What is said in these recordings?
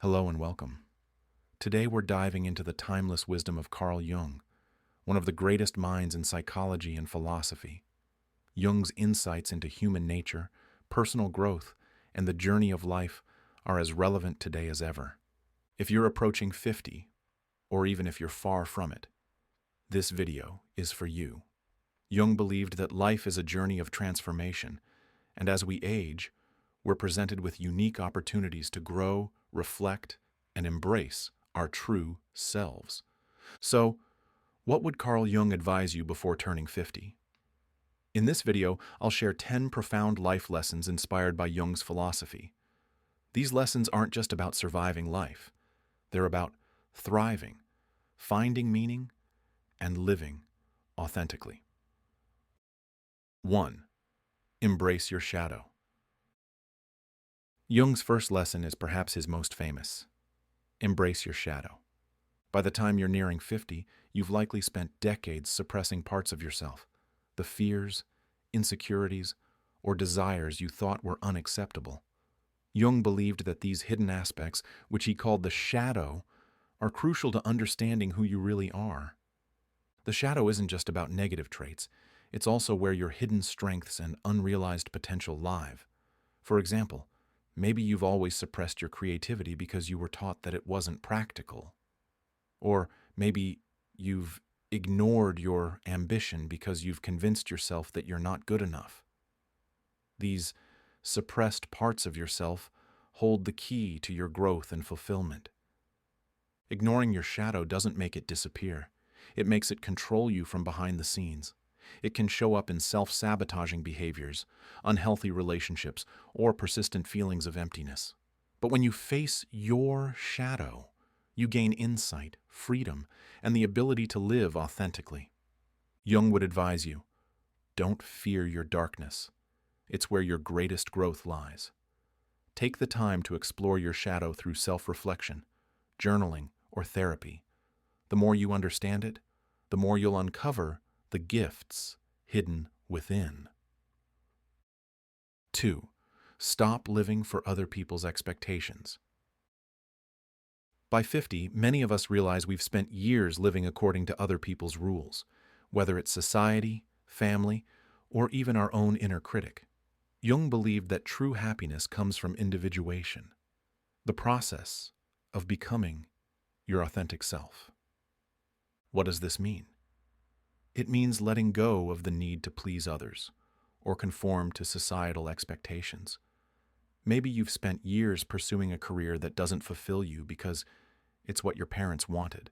Hello and welcome. Today we're diving into the timeless wisdom of Carl Jung, one of the greatest minds in psychology and philosophy. Jung's insights into human nature, personal growth, and the journey of life are as relevant today as ever. If you're approaching 50, or even if you're far from it, this video is for you. Jung believed that life is a journey of transformation, and as we age, we're presented with unique opportunities to grow, reflect, and embrace our true selves. So, what would Carl Jung advise you before turning 50? In this video, I'll share 10 profound life lessons inspired by Jung's philosophy. These lessons aren't just about surviving life. They're about thriving, finding meaning, and living authentically. 1. Embrace your shadow. Jung's first lesson is perhaps his most famous. Embrace your shadow. By the time you're nearing 50, you've likely spent decades suppressing parts of yourself, the fears, insecurities, or desires you thought were unacceptable. Jung believed that these hidden aspects, which he called the shadow, are crucial to understanding who you really are. The shadow isn't just about negative traits, it's also where your hidden strengths and unrealized potential live. For example, maybe you've always suppressed your creativity because you were taught that it wasn't practical. Or maybe you've ignored your ambition because you've convinced yourself that you're not good enough. These suppressed parts of yourself hold the key to your growth and fulfillment. Ignoring your shadow doesn't make it disappear. It makes it control you from behind the scenes. It can show up in self-sabotaging behaviors, unhealthy relationships, or persistent feelings of emptiness. But when you face your shadow, you gain insight, freedom, and the ability to live authentically. Jung would advise you, don't fear your darkness. It's where your greatest growth lies. Take the time to explore your shadow through self-reflection, journaling, or therapy. The more you understand it, the more you'll uncover the gifts hidden within. 2. Stop living for other people's expectations. By 50, many of us realize we've spent years living according to other people's rules, whether it's society, family, or even our own inner critic. Jung believed that true happiness comes from individuation, the process of becoming your authentic self. What does this mean? It means letting go of the need to please others or conform to societal expectations. Maybe you've spent years pursuing a career that doesn't fulfill you because it's what your parents wanted.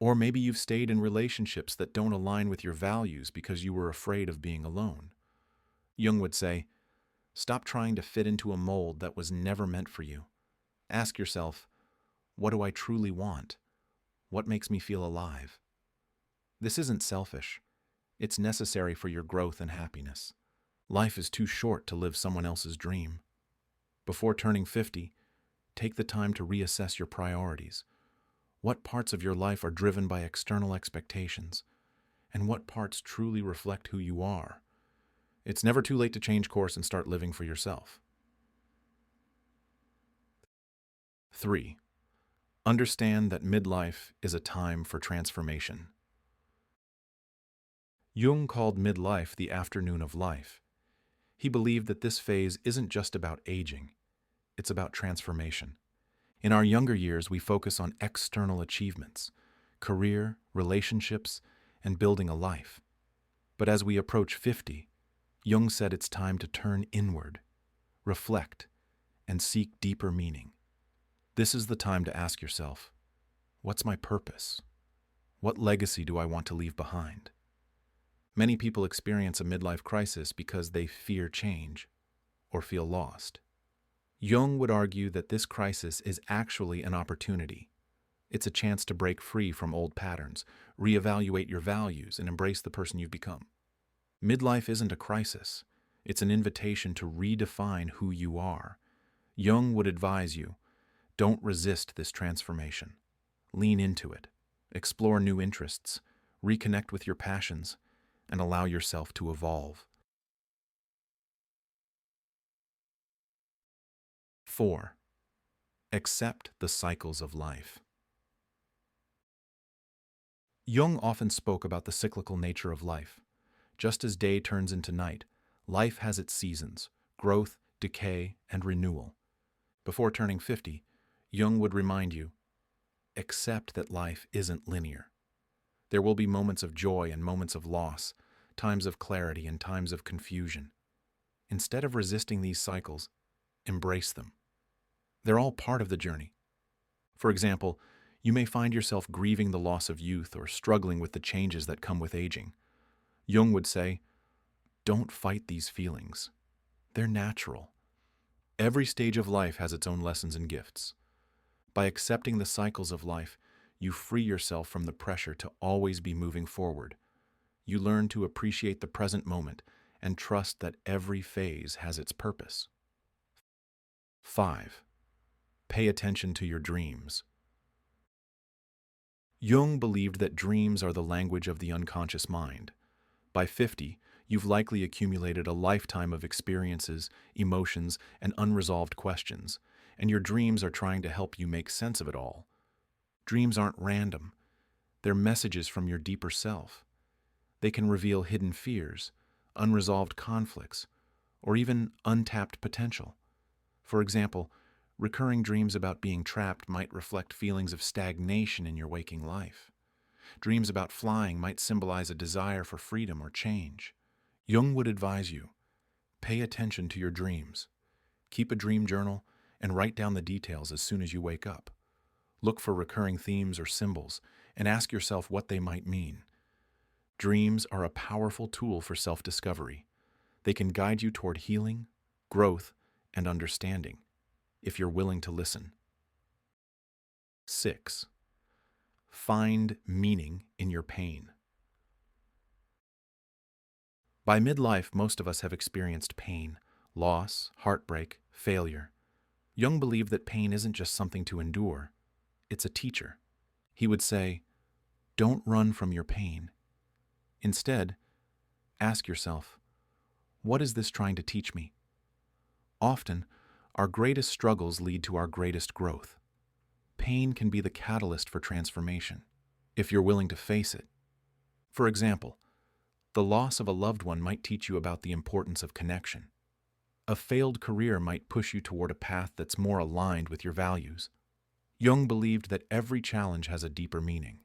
Or maybe you've stayed in relationships that don't align with your values because you were afraid of being alone. Jung would say, stop trying to fit into a mold that was never meant for you. Ask yourself, what do I truly want? What makes me feel alive? This isn't selfish. It's necessary for your growth and happiness. Life is too short to live someone else's dream. Before turning 50, take the time to reassess your priorities. What parts of your life are driven by external expectations? And what parts truly reflect who you are? It's never too late to change course and start living for yourself. 3. Understand that midlife is a time for transformation. Jung called midlife the afternoon of life. He believed that this phase isn't just about aging, it's about transformation. In our younger years, we focus on external achievements, career, relationships, and building a life. But as we approach 50, Jung said it's time to turn inward, reflect, and seek deeper meaning. This is the time to ask yourself, what's my purpose? What legacy do I want to leave behind? Many people experience a midlife crisis because they fear change or feel lost. Jung would argue that this crisis is actually an opportunity. It's a chance to break free from old patterns, reevaluate your values, and embrace the person you've become. Midlife isn't a crisis. It's an invitation to redefine who you are. Jung would advise you, don't resist this transformation. Lean into it. Explore new interests. Reconnect with your passions, and allow yourself to evolve. 4. Accept the cycles of life. Jung often spoke about the cyclical nature of life. Just as day turns into night, life has its seasons: growth, decay, and renewal. Before turning 50, Jung would remind you, accept that life isn't linear. There will be moments of joy and moments of loss, times of clarity and times of confusion. Instead of resisting these cycles, embrace them. They're all part of the journey. For example, you may find yourself grieving the loss of youth or struggling with the changes that come with aging. Jung would say, don't fight these feelings. They're natural. Every stage of life has its own lessons and gifts. By accepting the cycles of life, you free yourself from the pressure to always be moving forward. You learn to appreciate the present moment and trust that every phase has its purpose. 5. Pay attention to your dreams. Jung believed that dreams are the language of the unconscious mind. By 50, you've likely accumulated a lifetime of experiences, emotions, and unresolved questions, and your dreams are trying to help you make sense of it all. Dreams aren't random. They're messages from your deeper self. They can reveal hidden fears, unresolved conflicts, or even untapped potential. For example, recurring dreams about being trapped might reflect feelings of stagnation in your waking life. Dreams about flying might symbolize a desire for freedom or change. Jung would advise you, pay attention to your dreams. Keep a dream journal and write down the details as soon as you wake up. Look for recurring themes or symbols and ask yourself what they might mean. Dreams are a powerful tool for self-discovery. They can guide you toward healing, growth, and understanding, if you're willing to listen. 6. Find meaning in your pain. By midlife, most of us have experienced pain, loss, heartbreak, failure. Jung believed that pain isn't just something to endure, it's a teacher. He would say, don't run from your pain. Instead, ask yourself, what is this trying to teach me? Often, our greatest struggles lead to our greatest growth. Pain can be the catalyst for transformation, if you're willing to face it. For example, the loss of a loved one might teach you about the importance of connection. A failed career might push you toward a path that's more aligned with your values. Jung believed that every challenge has a deeper meaning.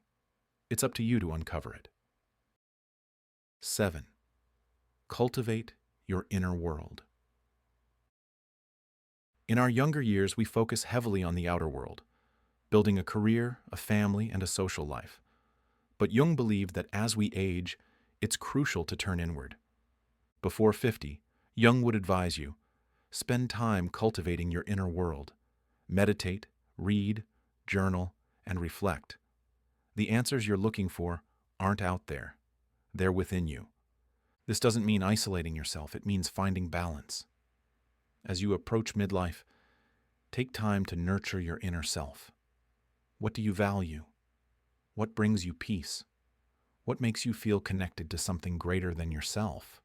It's up to you to uncover it. 7. Cultivate your inner world. In our younger years, we focus heavily on the outer world, building a career, a family, and a social life. But Jung believed that as we age, it's crucial to turn inward. Before 50, Jung would advise you, spend time cultivating your inner world. Meditate, read, journal, and reflect. The answers you're looking for aren't out there. They're within you. This doesn't mean isolating yourself. It means finding balance. As you approach midlife, take time to nurture your inner self. What do you value? What brings you peace? What makes you feel connected to something greater than yourself?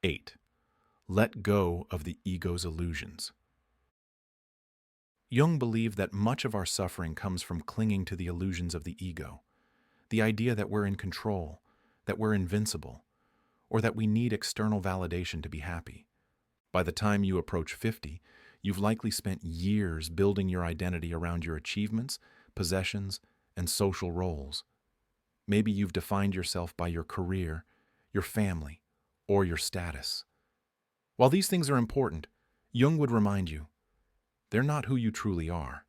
8. Let go of the ego's illusions. Jung believed that much of our suffering comes from clinging to the illusions of the ego, the idea that we're in control, that we're invincible, or that we need external validation to be happy. By the time you approach 50, you've likely spent years building your identity around your achievements, possessions, and social roles. Maybe you've defined yourself by your career, your family, or your status. While these things are important, Jung would remind you, they're not who you truly are.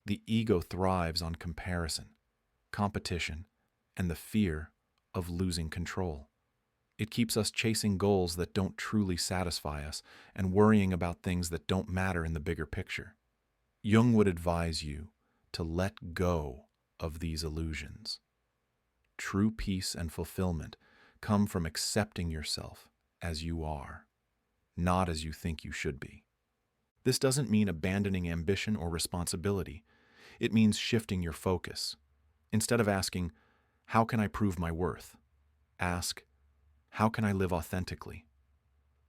The ego thrives on comparison, competition, and the fear of losing control. It keeps us chasing goals that don't truly satisfy us and worrying about things that don't matter in the bigger picture. Jung would advise you to let go of these illusions. True peace and fulfillment come from accepting yourself as you are, not as you think you should be. This doesn't mean abandoning ambition or responsibility. It means shifting your focus. Instead of asking, how can I prove my worth? Ask, how can I live authentically?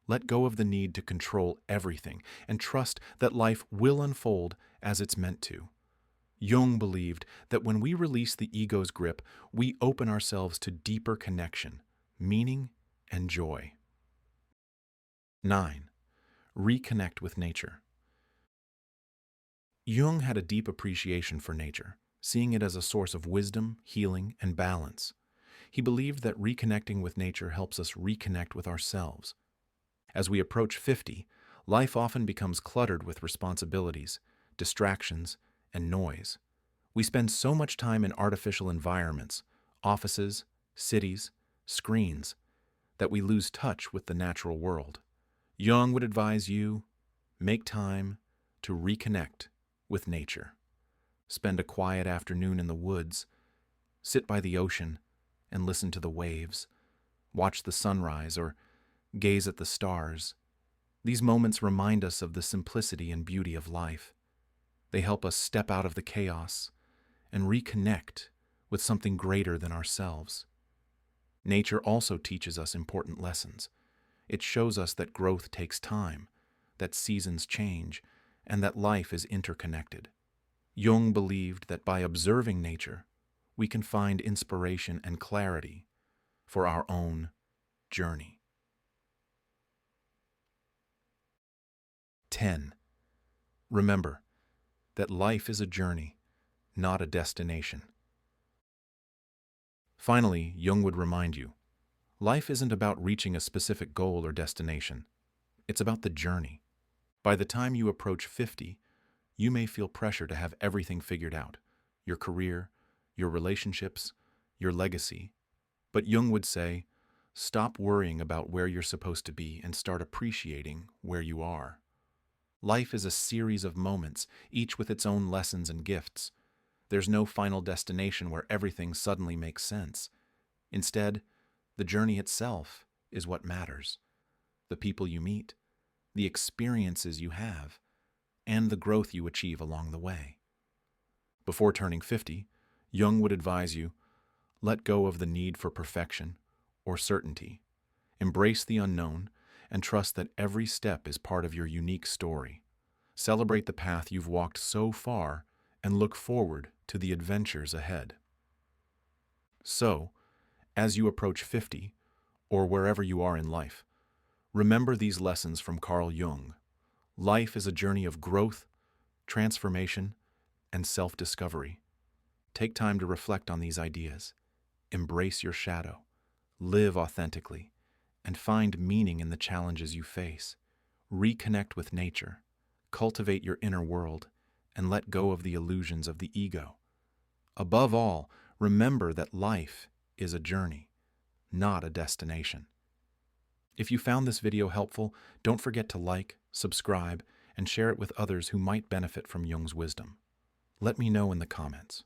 Let go of the need to control everything and trust that life will unfold as it's meant to. Jung believed that when we release the ego's grip, we open ourselves to deeper connection, meaning, and joy. 9. Reconnect with nature. Jung had a deep appreciation for nature, seeing it as a source of wisdom, healing, and balance. He believed that reconnecting with nature helps us reconnect with ourselves. As we approach 50, life often becomes cluttered with responsibilities, distractions, and noise. We spend so much time in artificial environments, offices, cities, screens, that we lose touch with the natural world. Jung would advise you, make time to reconnect with nature. Spend a quiet afternoon in the woods, sit by the ocean and listen to the waves, watch the sunrise or gaze at the stars. These moments remind us of the simplicity and beauty of life. They help us step out of the chaos and reconnect with something greater than ourselves. Nature also teaches us important lessons. It shows us that growth takes time, that seasons change, and that life is interconnected. Jung believed that by observing nature, we can find inspiration and clarity for our own journey. 10. Remember that life is a journey, not a destination. Finally, Jung would remind you, life isn't about reaching a specific goal or destination. It's about the journey. By the time you approach 50, you may feel pressure to have everything figured out, your career, your relationships, your legacy. But Jung would say, stop worrying about where you're supposed to be and start appreciating where you are. Life is a series of moments, each with its own lessons and gifts. There's no final destination where everything suddenly makes sense. Instead, the journey itself is what matters. The people you meet, the experiences you have, and the growth you achieve along the way. Before turning 50, Jung would advise you, let go of the need for perfection or certainty. Embrace the unknown and trust that every step is part of your unique story. Celebrate the path you've walked so far and look forward to the adventures ahead. So, as you approach 50, or wherever you are in life, remember these lessons from Carl Jung. Life is a journey of growth, transformation, and self-discovery. Take time to reflect on these ideas. Embrace your shadow, live authentically, and find meaning in the challenges you face. Reconnect with nature, cultivate your inner world, and let go of the illusions of the ego. Above all, remember that life is a journey, not a destination. If you found this video helpful, don't forget to like, subscribe, and share it with others who might benefit from Jung's wisdom. Let me know in the comments.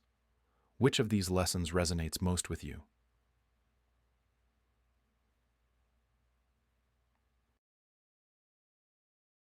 Which of these lessons resonates most with you?